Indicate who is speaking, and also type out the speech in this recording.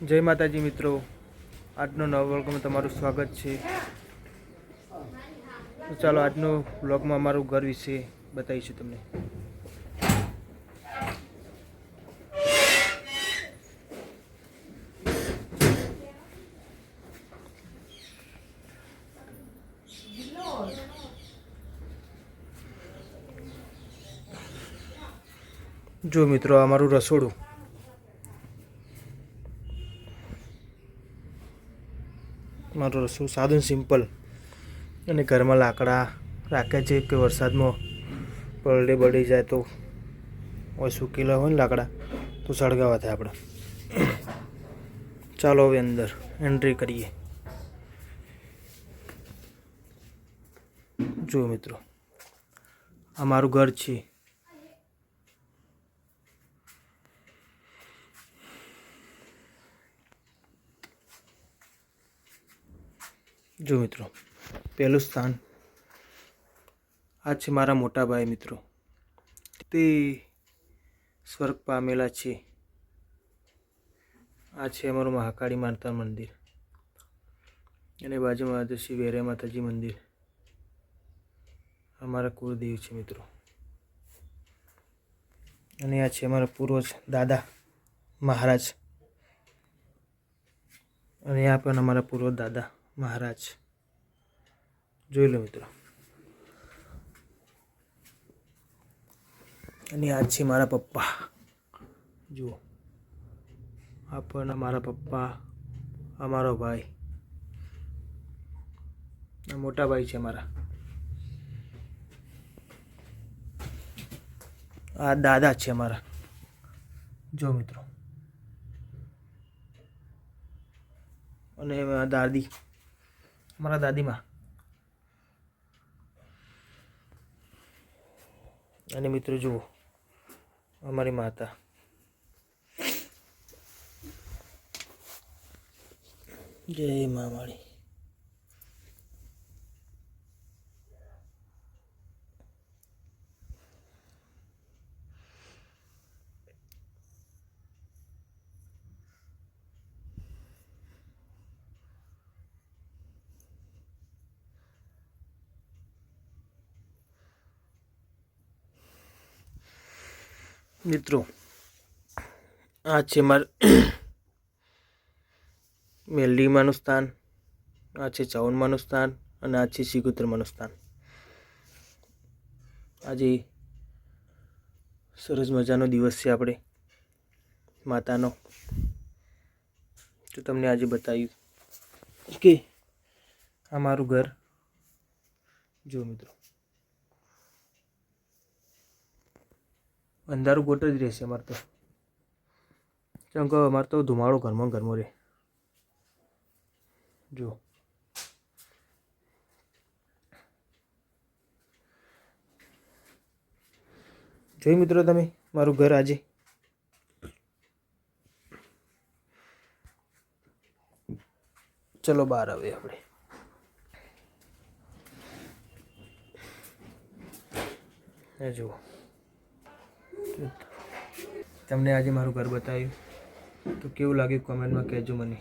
Speaker 1: જય માતાજી મિત્રો, આજનો નવા વ્લોગમાં તમારું સ્વાગત છે। તો ચાલો આજનો વ્લોગમાં અમારું ઘર વિશે બતાવીશું તમને। જો મિત્રો, અમારું રસોડું, મારું રસોડું સાદું સિમ્પલ, અને ઘરમાં લાકડા રાખ્યા છે કે વરસાદમાં પલળે બળી જાય તો હોય, સૂકેલા હોય ને લાકડા તો સળગાવા થાય આપણે। ચાલો હવે અંદર એન્ટ્રી કરીએ। જો મિત્રો, આ મારું ઘર છે। જો મિત્રો, પહેલું સ્થાન આ છે મારા મોટા ભાઈ મિત્રો, તે સ્વર્ગ પામેલા છે। આ છે અમારું મહાકાળી માતા મંદિર, અને બાજુમાં શ્રી વેરે માતાજી મંદિર, અમારા કુળદેવ છે મિત્રો। અને આ છે અમારા પૂર્વજ દાદા મહારાજ, અને આ પણ અમારા પૂર્વજ દાદા મહારાજ, જોઈ લો મિત્રો। અને આ છે મારા પપ્પા, જુઓ, આ પણ અમારા પપ્પા, અમારો ભાઈ, આ મોટા ભાઈ છે મારા। આ દાદા છે અમારા, જો મિત્રો, અને દાદી, અમારા દાદીમાં, અને મિત્રો જુઓ, અમારી માતા, જય મા માળી। મિત્રો, આ છે મેલડીમાનું સ્થાન, આ છે ચાવનમાનું સ્થાન, અને આ છે સિગોતરમાનું સ્થાન। આજે સરસ મજાનો દિવસ છે આપણે માતાનો, તો તમને આજે બતાવ્યું કે આ મારું ઘર। જો મિત્રો, અંધારું ગોટ જ રહેશે અમારે તો, કેમ કે અમારે તો ધુમાડો ઘરમાં રહે। જો જોઈ મિત્રો તમે મારું ઘર આજે। ચલો બહાર આવે આપણે। જુઓ, તમને આજે મારું ઘર બતાવ્યું તો કેવું લાગ્યું કોમેન્ટમાં કહેજો મને।